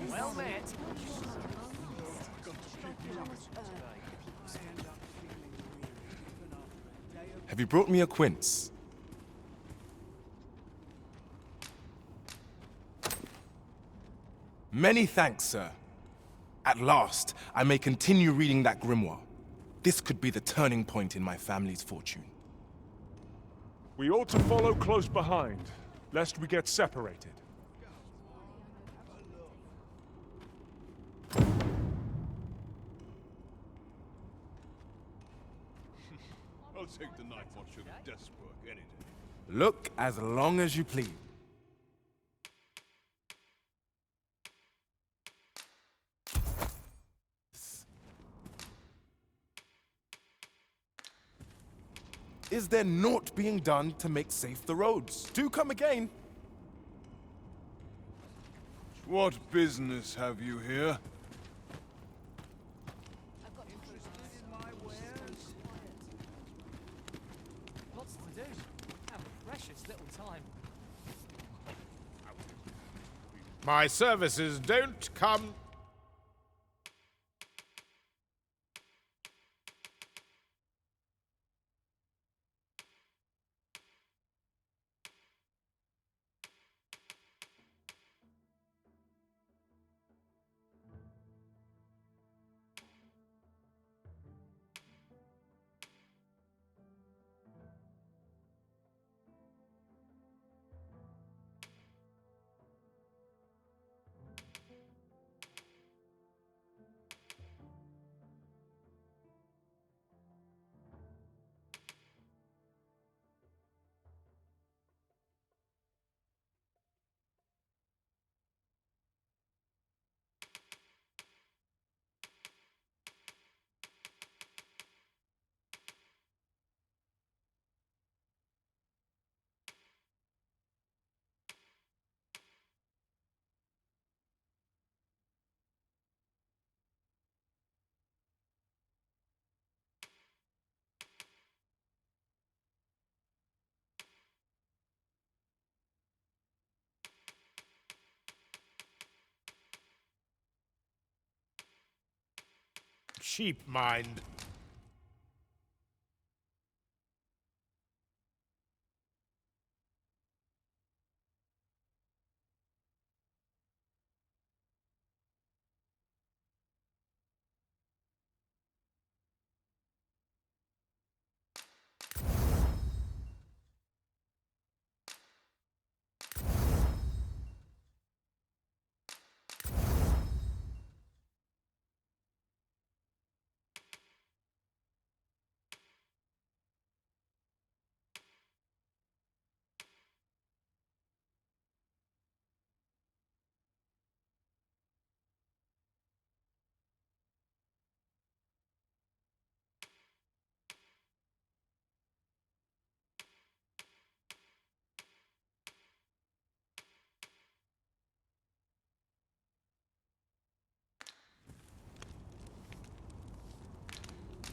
Well met. Have you brought me a quince? Many thanks, sir. At last, I may continue reading that grimoire. This could be the turning point in my family's fortune. We ought to follow close behind, lest we get separated. I'll take the night watch of a desk work any day. Look as long as you please. Is there naught being done to make safe the roads? Do come again. What business have you here? Lots to do. Have precious little time. My services don't come... Sheep mind.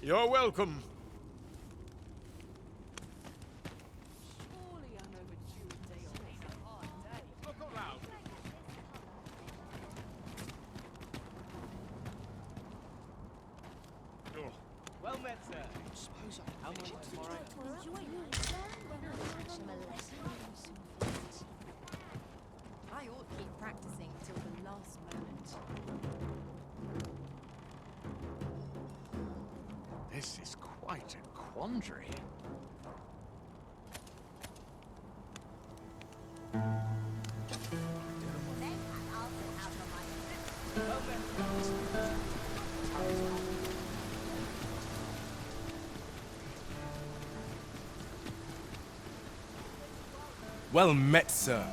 You're welcome. Surely I'm overdue a day off. Look around. Well met, sir. How much tomorrow? I ought to keep practicing till the last moment. This is quite a quandary. Well met, sir.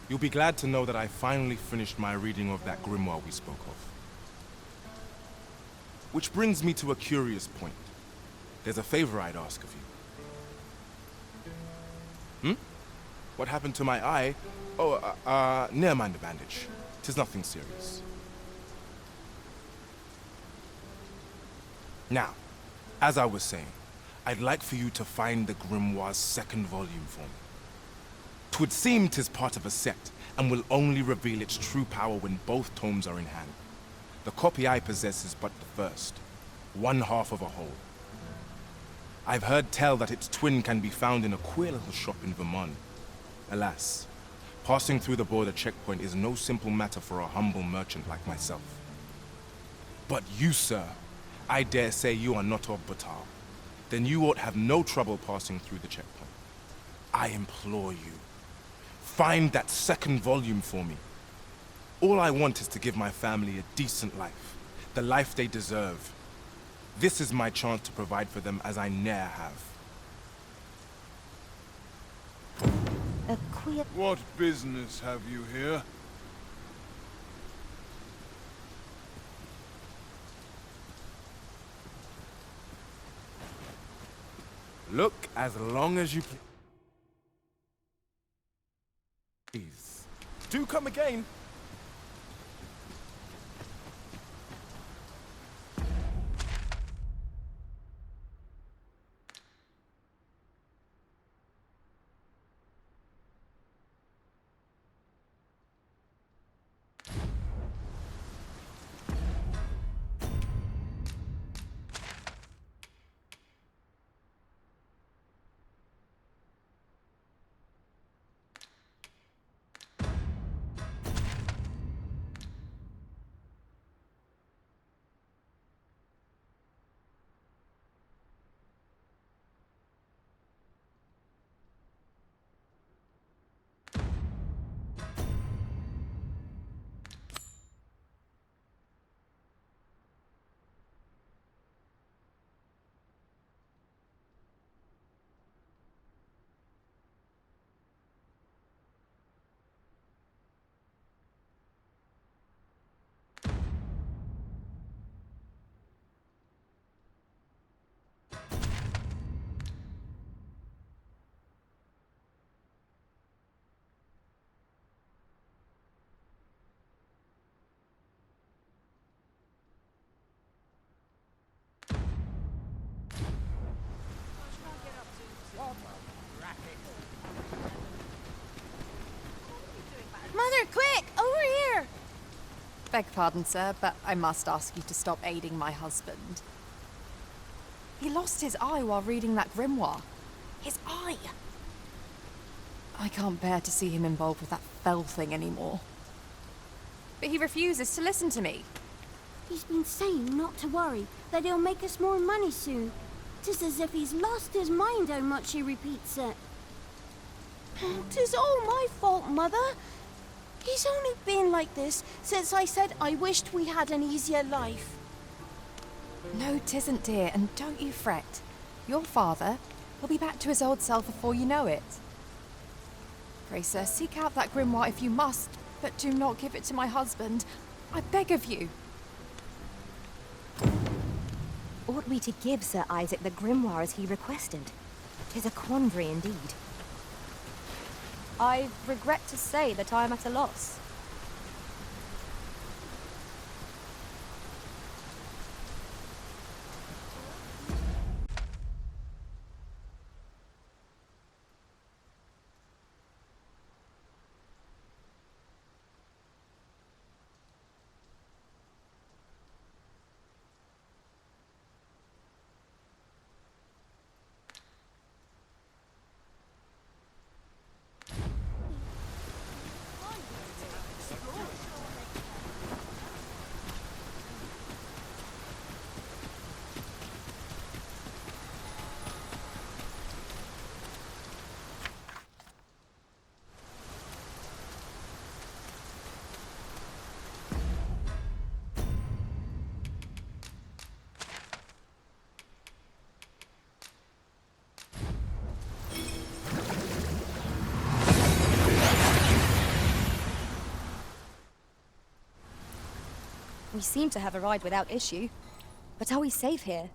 You'll be glad to know that I finally finished my reading of that grimoire we spoke of. Which brings me to a curious point. There's a favor I'd ask of you. What happened to my eye? Oh, never mind the bandage. 'Tis nothing serious. Now, as I was saying, I'd like for you to find the grimoire's second volume for me. 'Twould seem 'tis part of a set, and will only reveal its true power when both tomes are in hand. The copy I possess is but the first, one half of a whole. I've heard tell that its twin can be found in a queer little shop in Vermont. Alas, passing through the border checkpoint is no simple matter for a humble merchant like myself. But you, sir, I dare say you are not of Batar. Then you ought have no trouble passing through the checkpoint. I implore you, find that second volume for me. All I want is to give my family a decent life, the life they deserve. This is my chance to provide for them as I ne'er have. A queer... What business have you here? Look as long as you please. Do come again. Mother, quick! Over here! Beg pardon, sir, but I must ask you to stop aiding my husband. He lost his eye while reading that grimoire. His eye! I can't bear to see him involved with that fell thing anymore. But he refuses to listen to me. He's been saying not to worry, that he'll make us more money soon. Just as if he's lost his mind how much he repeats it. 'Tis all my fault, Mother. He's only been like this since I said I wished we had an easier life. No, 'tisn't, dear, and don't you fret. Your father will be back to his old self before you know it. Pray, sir, seek out that grimoire if you must, but do not give it to my husband. I beg of you. Ought we to give Sir Isaac the grimoire as he requested? 'Tis a quandary indeed. I regret to say that I am at a loss. We seem to have arrived without issue. But are we safe here?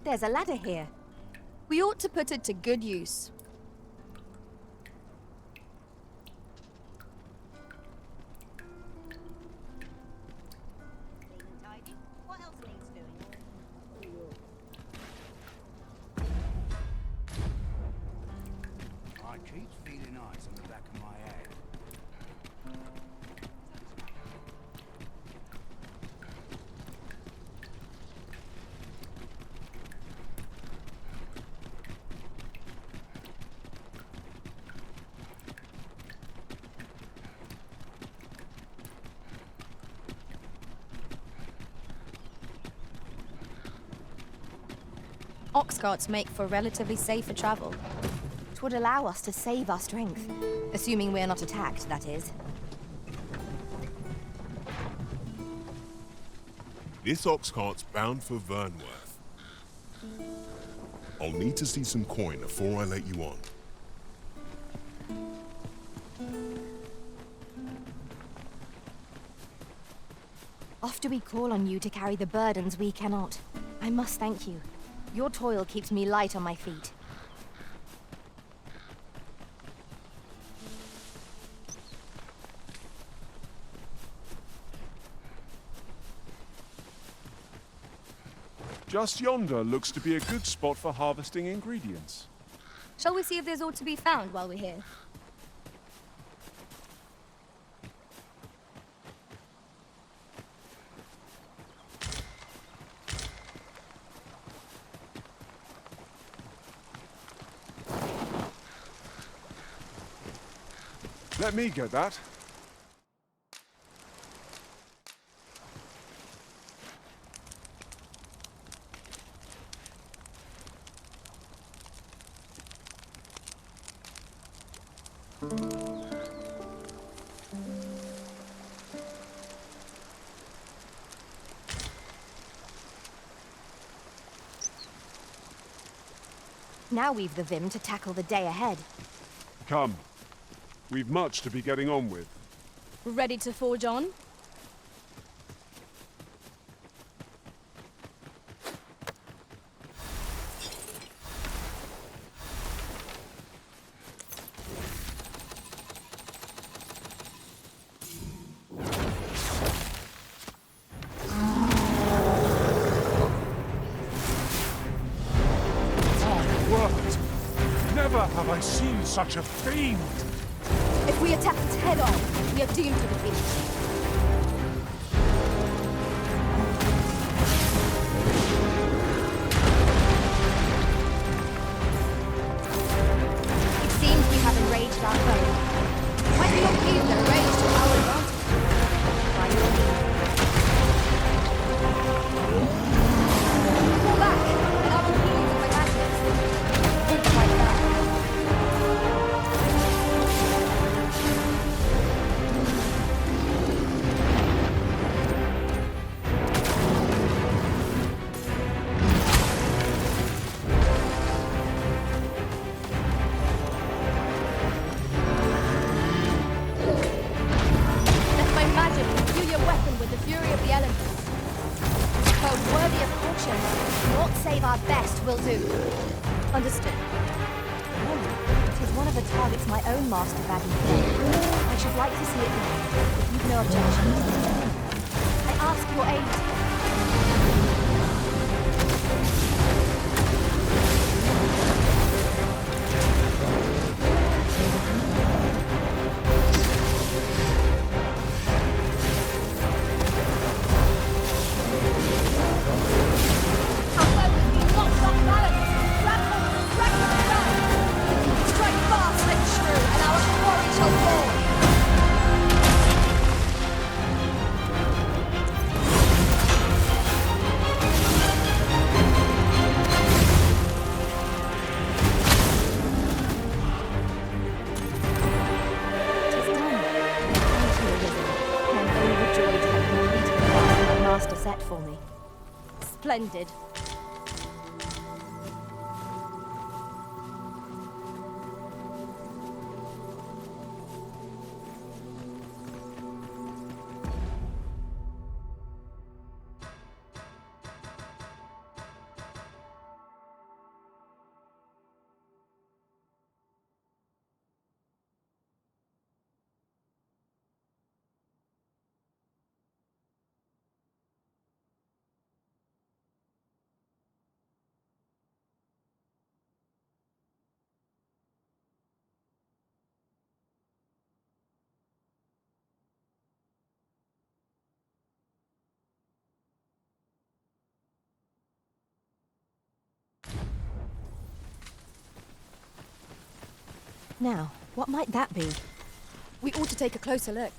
There's a ladder here. We ought to put it to good use. Ox carts make for relatively safer travel. It would allow us to save our strength. Assuming we're not attacked, that is. This ox cart's bound for Vernworth. I'll need to see some coin before I let you on. After we call on you to carry the burdens we cannot, I must thank you. Your toil keeps me light on my feet. Just yonder looks to be a good spot for harvesting ingredients. Shall we see if there's aught to be found while we're here? Let me get that. Now we've the vim to tackle the day ahead. Come. We've much to be getting on with. Ready to forge on? Never have I seen such a fiend! If we attack it head on, we are doomed to defeat. It seems we have enraged our foe. Might we not use their rage to our advantage? By your means. Fall back, and I will heal you with my magic. Don't fight back. Let my magic imbue your weapon with the fury of the elements. Code worthy of caution. Naught save our best will do. Understood. It is one of the targets my own master bade me for. I should like to see it now, if you've no objection. I ask your aid. Our foe has been knocked off balance. Grab hold, drag to the ground. Strike fast and true, and our quarry shall fall. It is done. Thank you, Elizabeth. I am overjoyed to have completed the task my master set for me. Splendid. Now, what might that be? We ought to take a closer look.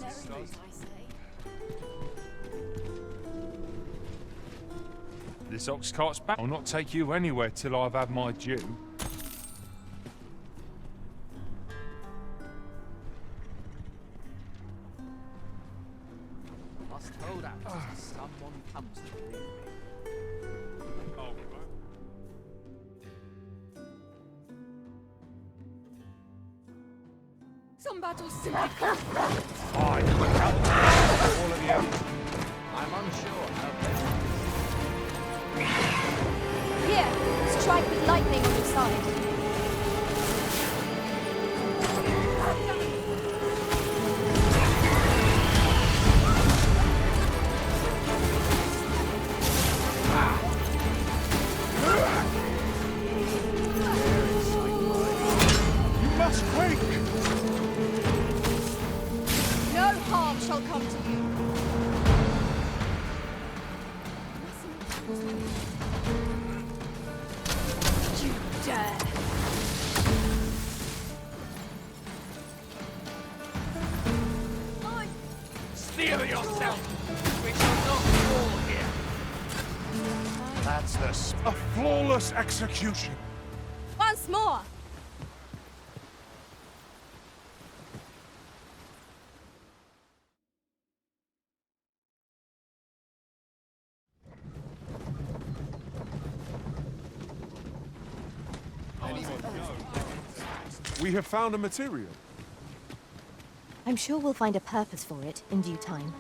Merry, I say. This ox cart's back. I'll not take you anywhere till I've had my due. Must hold out till someone comes to believe me. Some battles simply can't. Fine. All of you. I'm unsure how Here, strike with lightning on your side. You must quake! No harm shall come to you. You dare. Steel yourself! We shall not fall here! That's the A flawless execution. Once more. We have found a material. I'm sure we'll find a purpose for it in due time.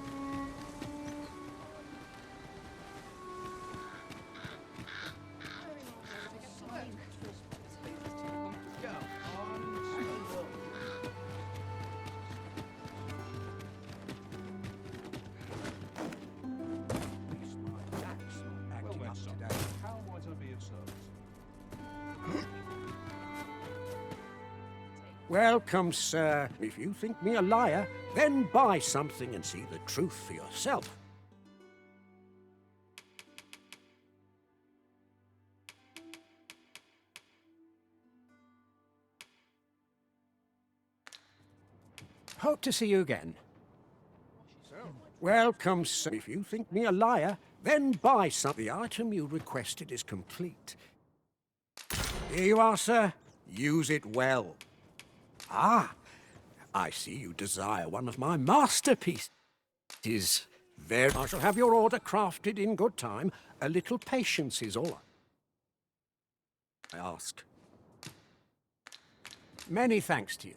How might I be of service? Welcome, sir. If you think me a liar, then buy something and see the truth for yourself. Hope to see you again. Welcome, sir. If you think me a liar, then buy something. The item you requested is complete. Here you are, sir. Use it well. Ah, I see you desire one of my masterpieces. I shall have your order crafted in good time. A little patience is all I ask. Many thanks to you.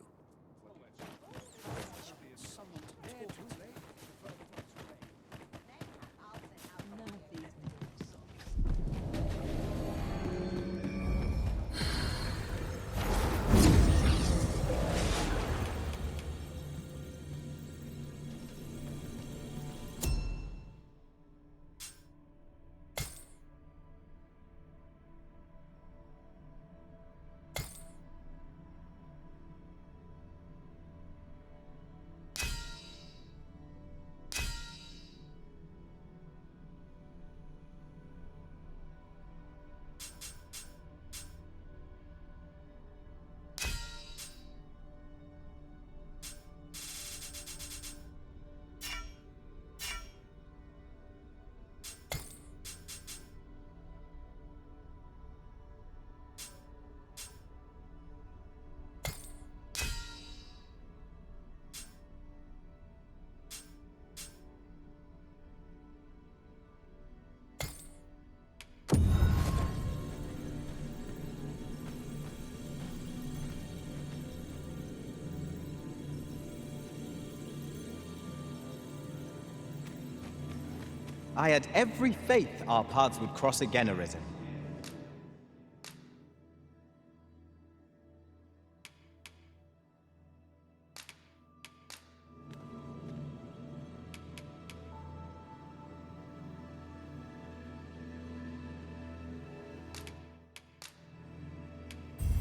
I had every faith our paths would cross again, Arisen.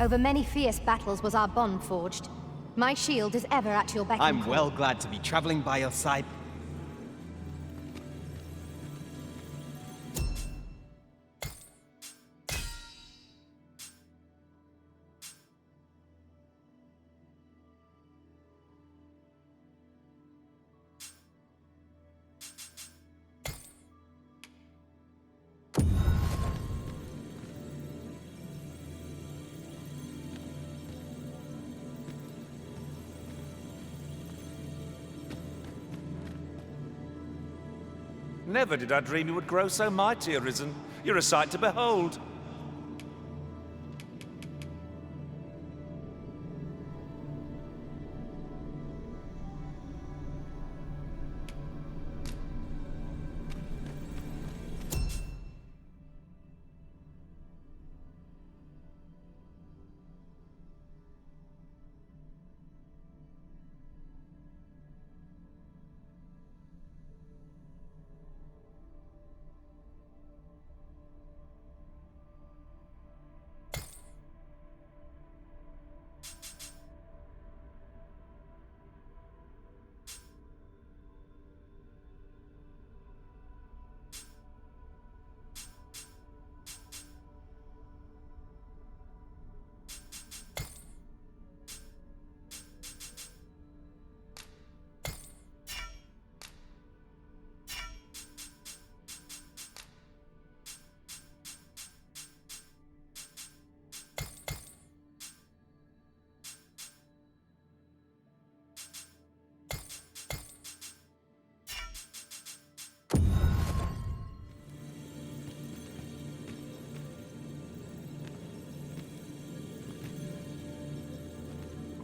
Over many fierce battles was our bond forged. My shield is ever at your beck and I'm call. well glad to be traveling by your side. Never did I dream you would grow so mighty, Arisen. You're a sight to behold.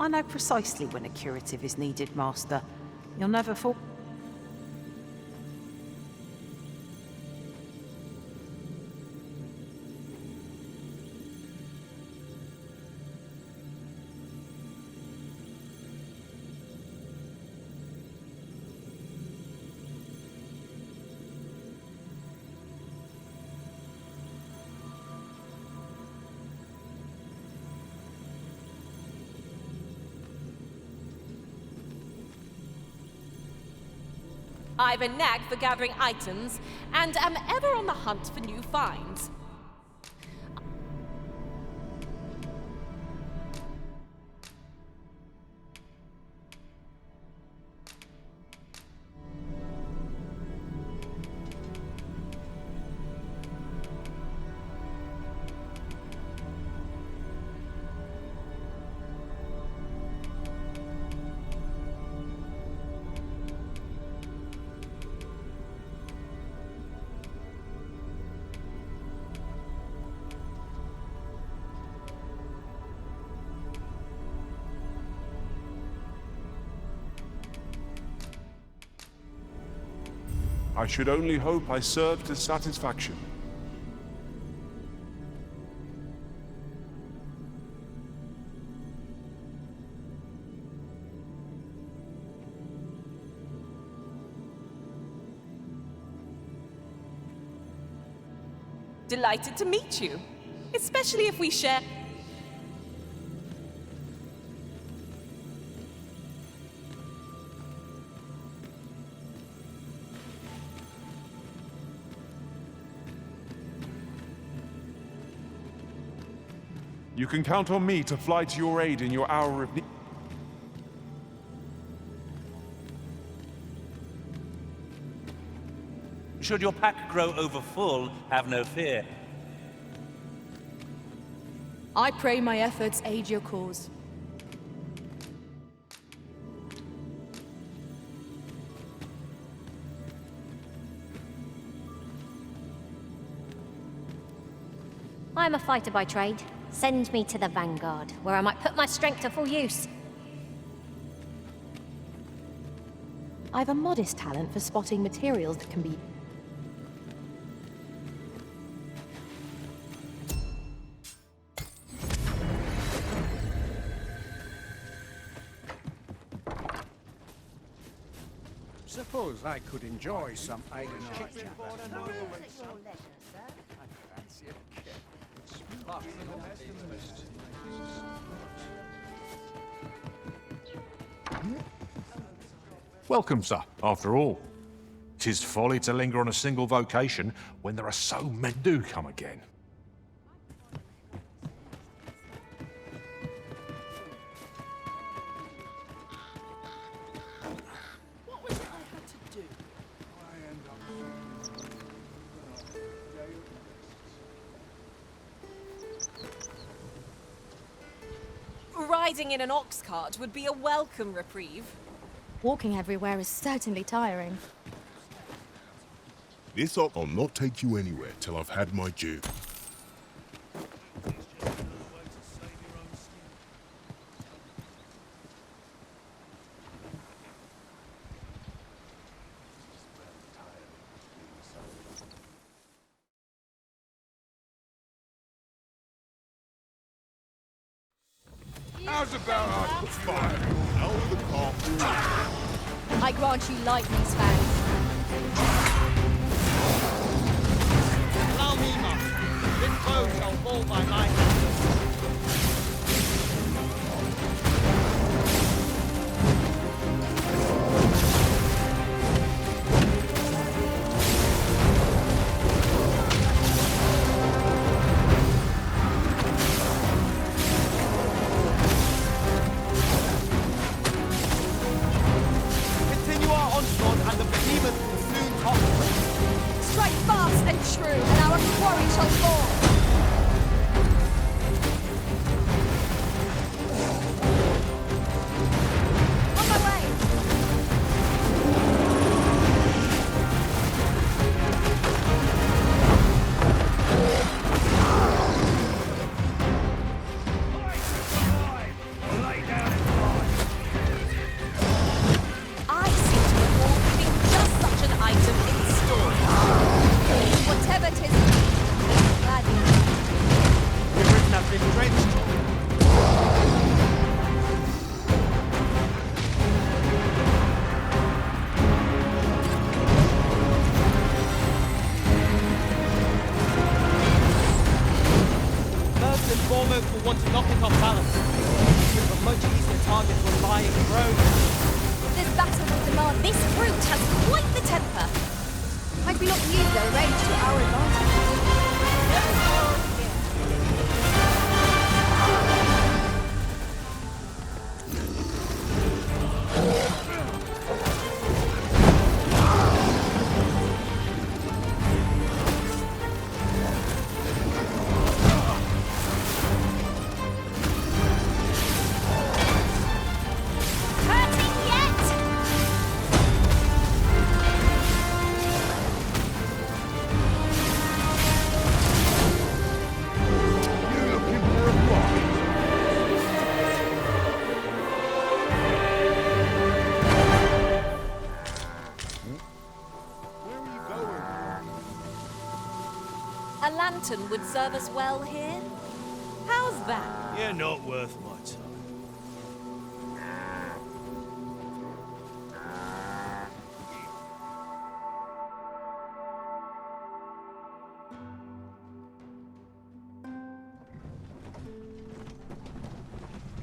I know precisely when a curative is needed, Master. You'll never fall. I've a knack for gathering items, and am ever on the hunt for new finds. I should only hope I served to satisfaction. Delighted to meet you, especially if we share. You can count on me to fly to your aid in your hour of need. Should your pack grow overfull, have no fear. I pray my efforts aid your cause. I'm a fighter by trade. Send me to the Vanguard, where I might put my strength to full use. I've a modest talent for spotting materials that can be... Suppose I could enjoy some idle chit-chat. Welcome, sir, after all. 'Tis folly to linger on a single vocation when there are so many do come again. What was it I had to do? Riding in an ox cart would be a welcome reprieve. Walking everywhere is certainly tiring. This up, I'll not take you anywhere till I've had my due. How's about I put fire out of the car? I grant you lightning's fangs. Allow me, master. This bow shall fall by my hand. Strike fast and true, and our quarry shall fall. On my way. I seem to recall keeping just such an item in store. Whatever 'tis, gladly. The risen have been drenched. First and foremost, we'll want to knock it off balance. With a much easier target when lying prone. This battle will demand. This brute has quite the temper. Had we not used their range to our advantage? Hurting yet? You looking for a fight? Where are you going? A lantern would serve us well here. How's that? You're not worth my time.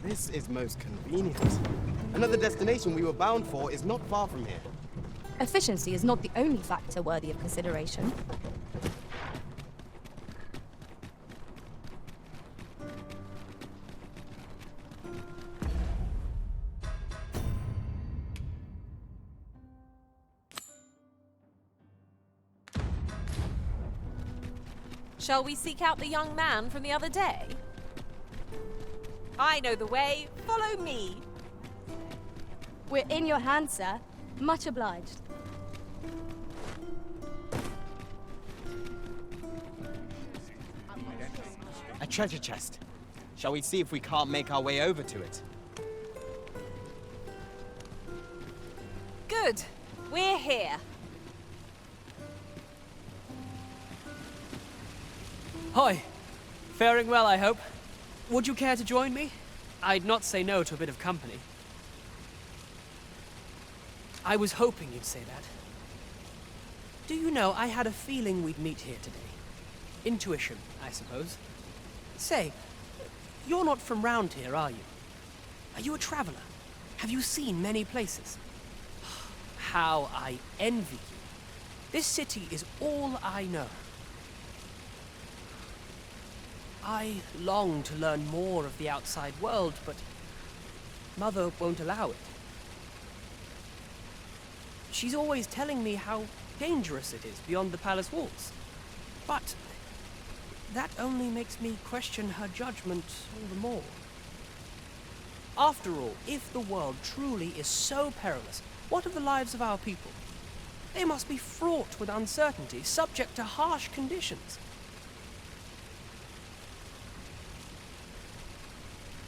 This is most convenient. Another destination we were bound for is not far from here. Efficiency is not the only factor worthy of consideration. Shall we seek out the young man from the other day? I know the way. Follow me. We're in your hands, sir. Much obliged. A treasure chest. Shall we see if we can't make our way over to it? Good. We're here. Hi. Faring well, I hope. Would you care to join me? I'd not say no to a bit of company. I was hoping you'd say that. Do you know, I had a feeling we'd meet here today. Intuition, I suppose. Say, you're not from round here, are you? Are you a traveler? Have you seen many places? How I envy you. This city is all I know. I long to learn more of the outside world, but Mother won't allow it. She's always telling me how dangerous it is beyond the palace walls. But that only makes me question her judgment all the more. After all, if the world truly is so perilous, what of the lives of our people? They must be fraught with uncertainty, subject to harsh conditions.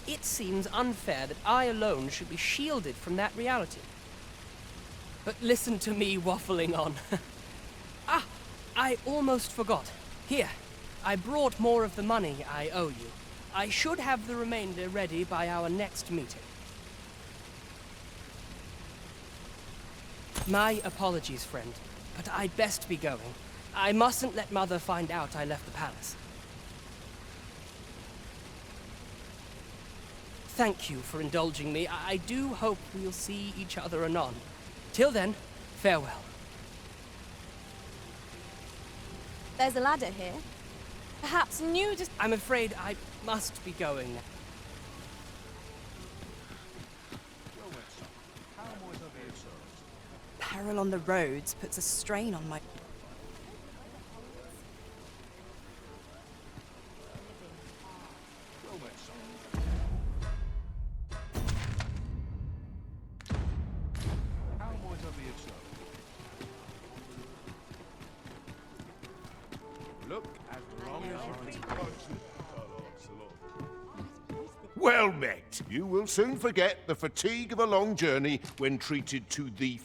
It seems unfair that I alone should be shielded from that reality. But listen to me waffling on. Ah, I almost forgot. Here, I brought more of the money I owe you. I should have the remainder ready by our next meeting. My apologies, friend, but I'd best be going. I mustn't let Mother find out I left the palace. Thank you for indulging me. I do hope we'll see each other anon. Till then, farewell. There's a ladder here. Perhaps new... I'm afraid I must be going now. Peril on the roads puts a strain on my... Look, as long as you keep close. Well met. You will soon forget the fatigue of a long journey when treated to the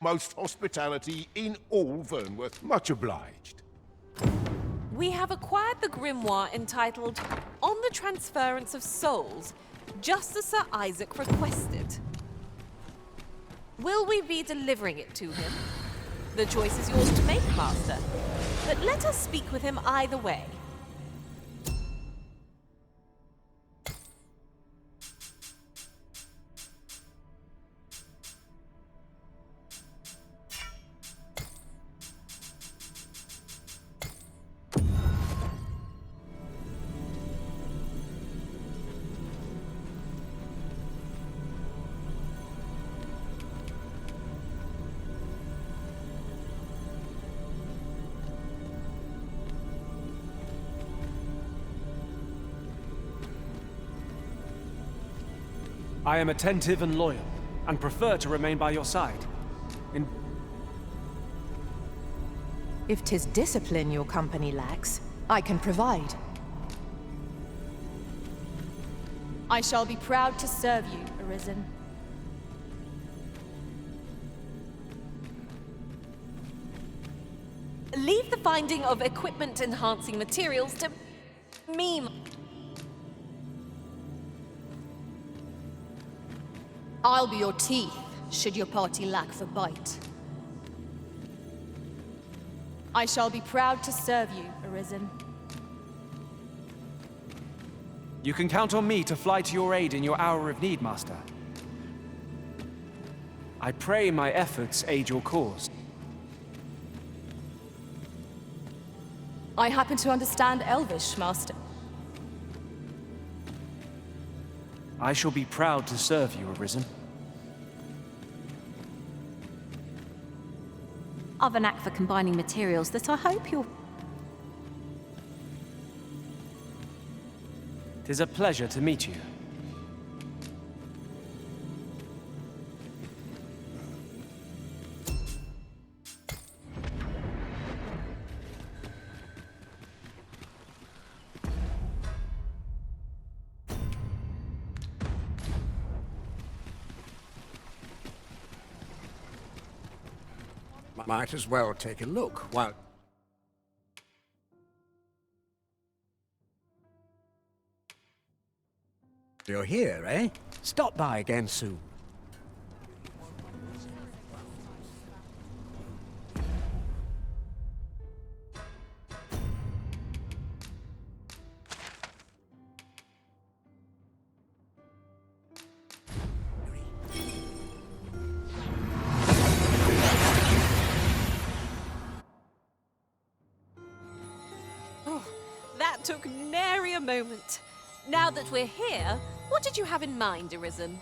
most hospitality in all Vernworth. Much obliged. We have acquired the grimoire entitled On the Transference of Souls, just as Sir Isaac requested. Will we be delivering it to him? The choice is yours to make, Master. But let us speak with him either way. I am attentive and loyal, and prefer to remain by your side. If 'tis discipline your company lacks, I can provide. I shall be proud to serve you, Arisen. Leave the finding of equipment-enhancing materials to me. I'll be your teeth, should your party lack for bite. I shall be proud to serve you, Arisen. You can count on me to fly to your aid in your hour of need, Master. I pray my efforts aid your cause. I happen to understand Elvish, Master. I shall be proud to serve you, Arisen. I've a knack for combining materials that I hope you'll... 'Tis a pleasure to meet you. Might as well take a look while... You're here, eh? Stop by again soon. That took nary a moment. Now that we're here, what did you have in mind, Arisen?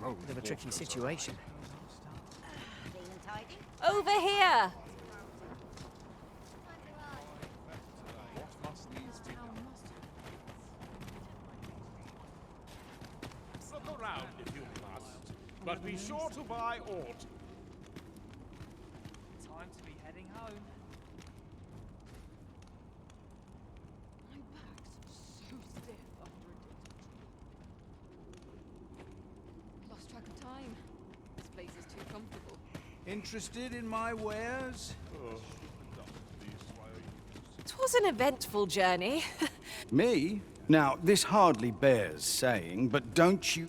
Bit of a tricky situation. Over here! Look around if you must, but be sure to buy autumn. Time to be heading home. My back's so stiff after a day. Lost track of time. This place is too comfortable. Interested in my wares? It was an eventful journey. Me? Now, this hardly bears saying, but don't you...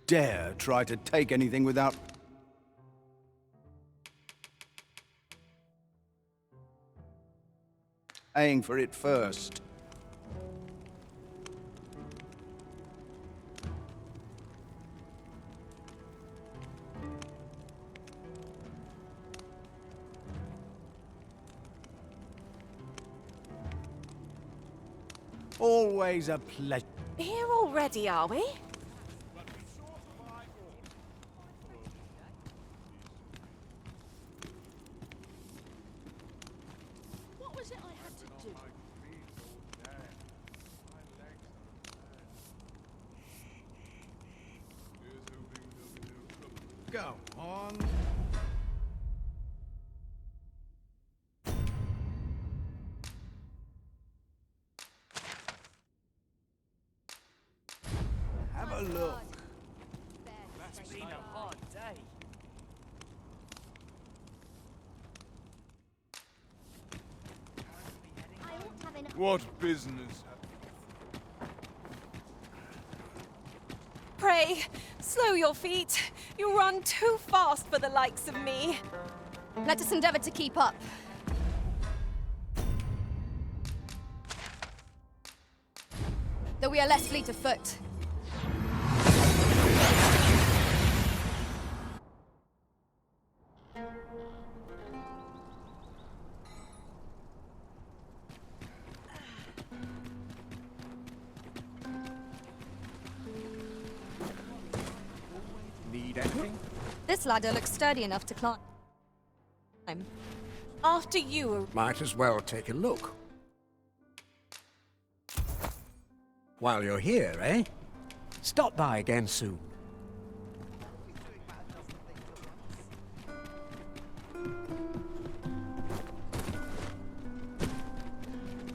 dare try to take anything without... paying for it first. Always a pleasure. Here already, are we? What was it I had to do? Go on. Have a look. That's been a hard day. What business? Pray, slow your feet. You run too fast for the likes of me. Let us endeavor to keep up. Though we are less fleet of foot. Need anything? This ladder looks sturdy enough to climb. After you. Might as well take a look. While you're here, eh? Stop by again soon.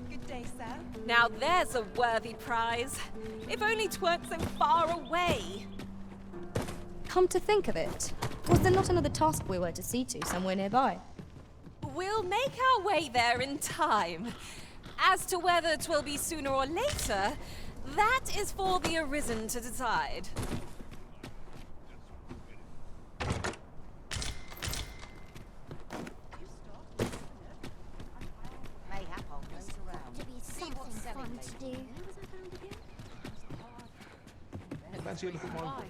Good day, sir. Now there's a worthy prize. If only 'tweren't so far away. Come to think of it, was there not another task we were to see to somewhere nearby? We'll make our way there in time. As to whether 'twill be sooner or later, that is for the Arisen to decide. Fun to do. Fancy a look at mine?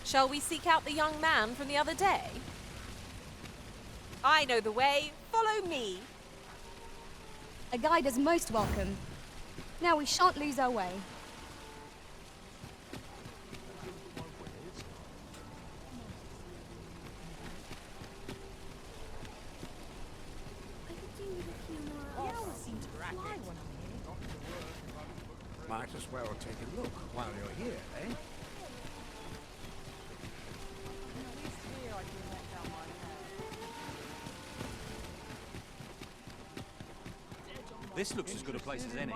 Shall we seek out the young man from the other day? I know the way. Follow me. A guide is most welcome. Now we shan't lose our way. Might as well take a look while you're here, eh? This looks as good a place as any.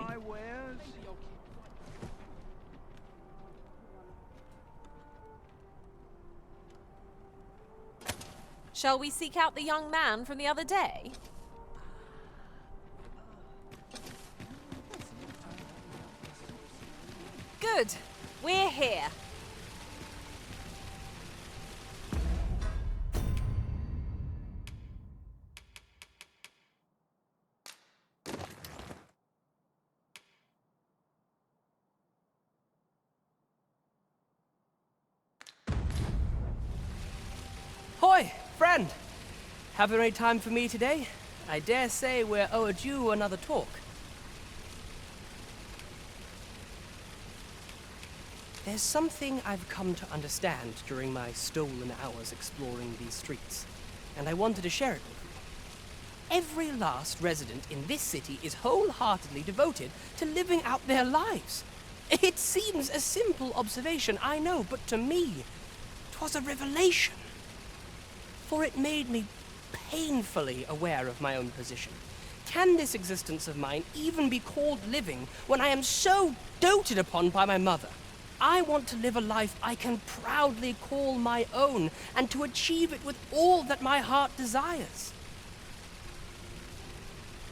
Shall we seek out the young man from the other day? Good. We're here. Hoy, friend! Haven't any time for me today? I dare say we're overdue another talk. There's something I've come to understand during my stolen hours exploring these streets, and I wanted to share it with you. Every last resident in this city is wholeheartedly devoted to living out their lives. It seems a simple observation, I know, but to me, 'twas a revelation. For it made me painfully aware of my own position. Can this existence of mine even be called living when I am so doted upon by my mother? I want to live a life I can proudly call my own, and to achieve it with all that my heart desires.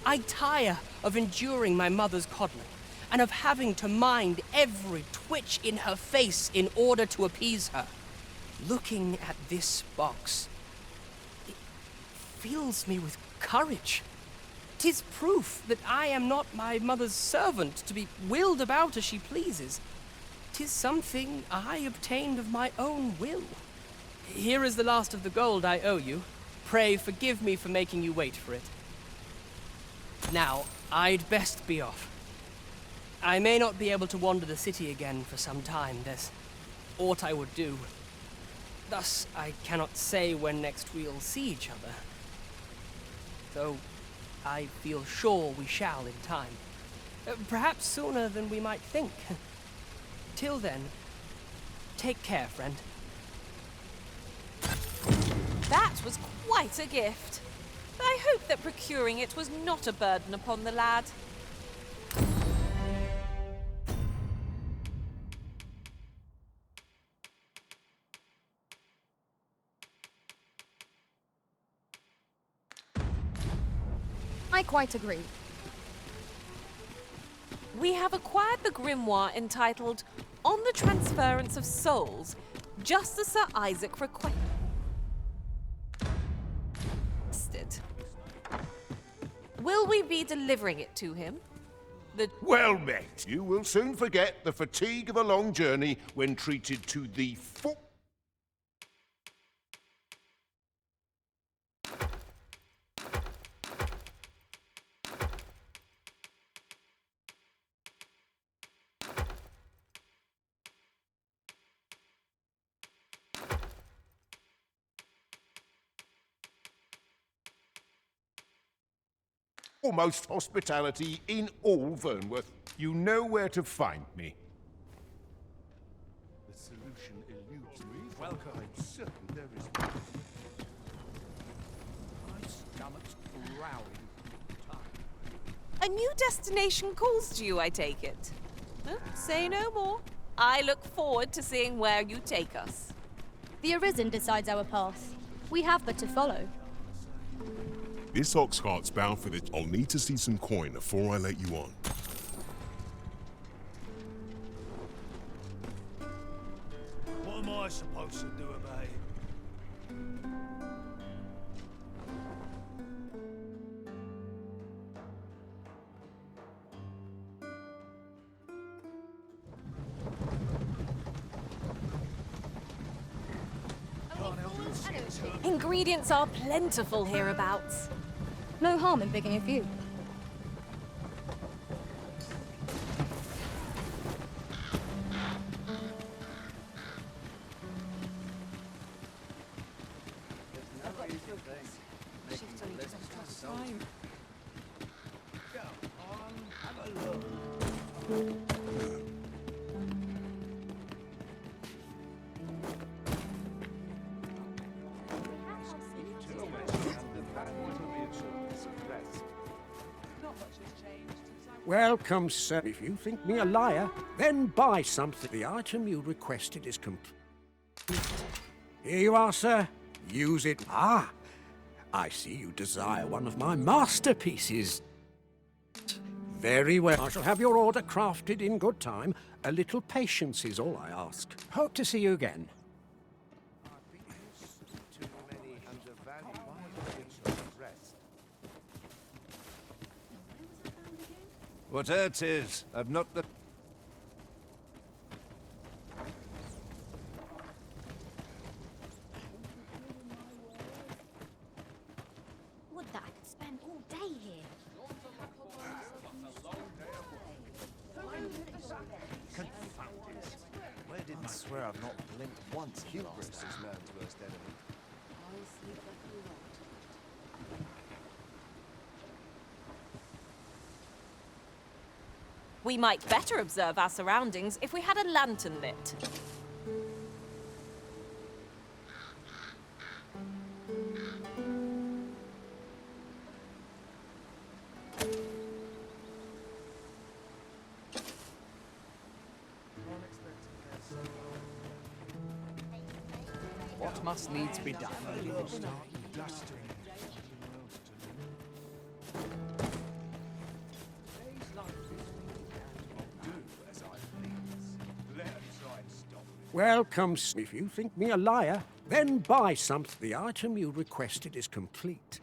I tire of enduring my mother's coddling, and of having to mind every twitch in her face in order to appease her. Looking at this box, it fills me with courage. 'Tis proof that I am not my mother's servant to be wheeled about as she pleases. 'Tis something I obtained of my own will. Here is the last of the gold I owe you. Pray forgive me for making you wait for it. Now, I'd best be off. I may not be able to wander the city again for some time. There's aught I would do. Thus, I cannot say when next we'll see each other. Though I feel sure we shall in time. Perhaps sooner than we might think. Till then, take care, friend. That was quite a gift. I hope that procuring it was not a burden upon the lad. I quite agree. We have acquired the grimoire entitled On the Transference of Souls, just as Sir Isaac requested. Will we be delivering it to him? Well met. You will soon forget the fatigue of a long journey when treated to the full. Almost hospitality in all Vernworth. You know where to find me. The solution eludes me. Welcome. I'm certain there is one. My stomach's growling. A new destination calls to you, I take it. Well, say no more. I look forward to seeing where you take us. The Arisen decides our path. We have but to follow. This ox cart's bound for the... I'll need to see some coin before I let you on. What am I supposed to do about it? Ingredients are plentiful hereabouts. No harm in picking a few. Welcome, sir. If you think me a liar, then buy something. The item you requested is complete. Here you are, sir. Use it. Ah, I see you desire one of my masterpieces. Very well. I shall have your order crafted in good time. A little patience is all I ask. Hope to see you again. Whatever it is, I've not the... Would that I could spend all day here. Confounded. Where did I swear I've not blinked once? Hubris is man's worst enemy. We might better observe our surroundings if we had a lantern lit. What must needs be done? Welcome. If you think me a liar, then buy something. The item you requested is complete.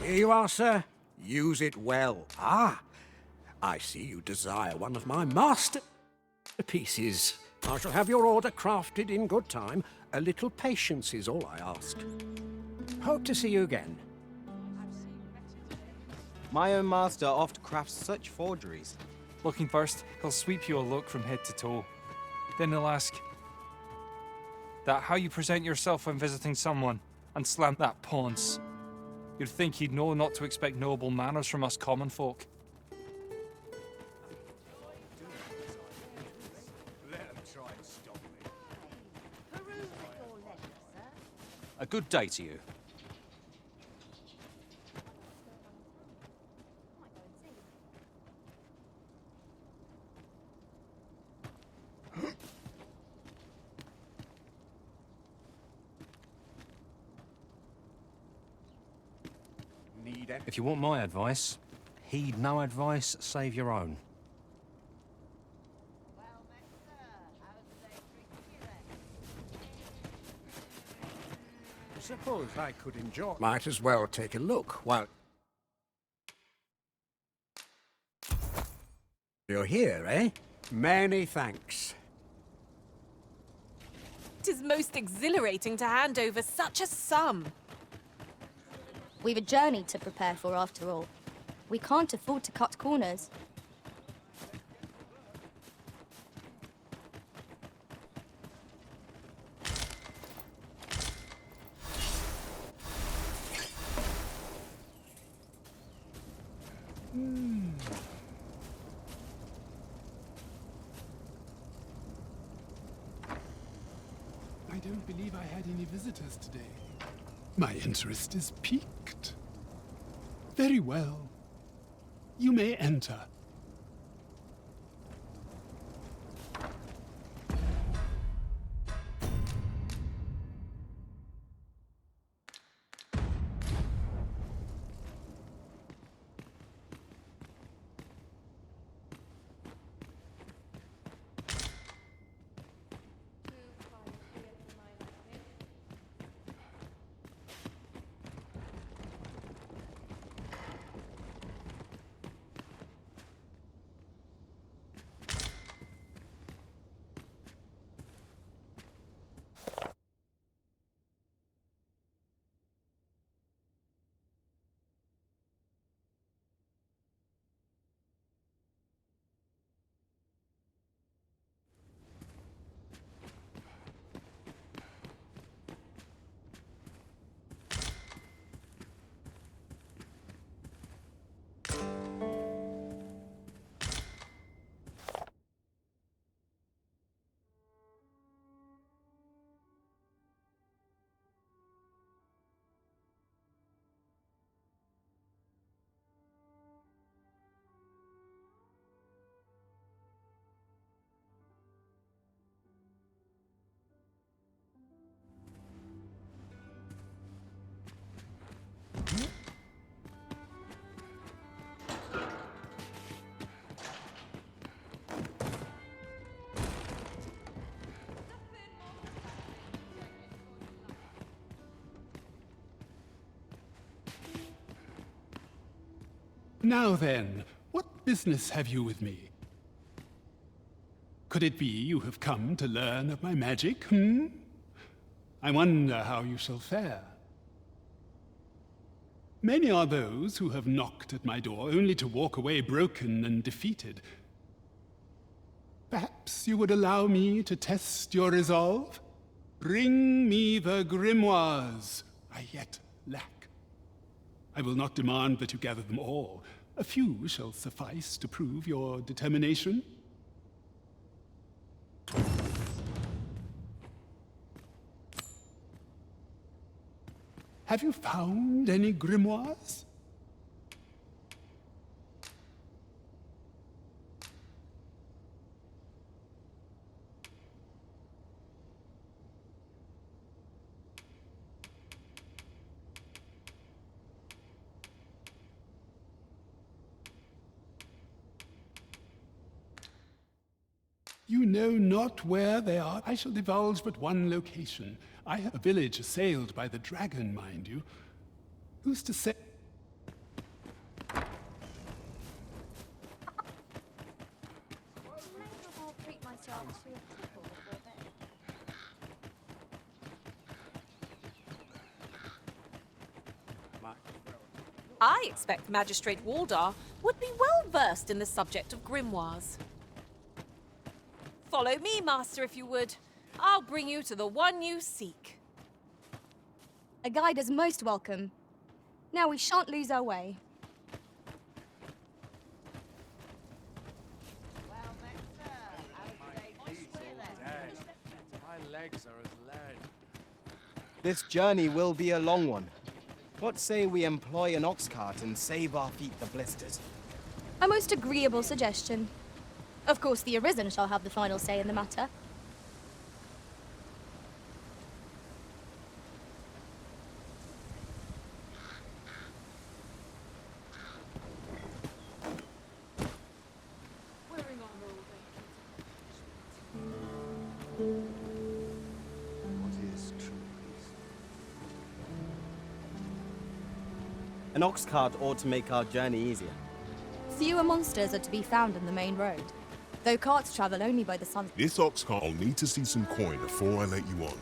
Here you are, sir. Use it well. Ah, I see you desire one of my masterpieces. I shall have your order crafted in good time. A little patience is all I ask. Hope to see you again. My own master oft crafts such forgeries. Looking first, he'll sweep you a look from head to toe. Then he'll ask that how you present yourself when visiting someone, and slam that paunce. You'd think he'd know not to expect noble manners from us common folk. A good day to you. If you want my advice, heed no advice save your own. Suppose I could enjoy. Might as well take a look while you're here, eh? Many thanks. It is most exhilarating to hand over such a sum. We've a journey to prepare for after all. We can't afford to cut corners. I don't believe I had any visitors today. My interest is piqued. Very well. You may enter. Now then, what business have you with me? Could it be you have come to learn of my magic, I wonder how you shall fare. Many are those who have knocked at my door only to walk away broken and defeated. Perhaps you would allow me to test your resolve? Bring me the grimoires I yet lack. I will not demand that you gather them all. A few shall suffice to prove your determination. Have you found any grimoires? You know not where they are. I shall divulge but one location. I have a village assailed by the dragon, mind you. Who's to say? I expect Magistrate Waldar would be well versed in the subject of grimoires. Follow me, Master, if you would. I'll bring you to the one you seek. A guide is most welcome. Now we shan't lose our way. My legs are as lead. This journey will be a long one. What say we employ an ox cart and save our feet the blisters? A most agreeable suggestion. Of course, the Arisen shall have the final say in the matter. An ox cart ought to make our journey easier. Fewer monsters are to be found on the main road, though carts travel only by the sun. This ox cart, I'll need to see some coin before I let you on.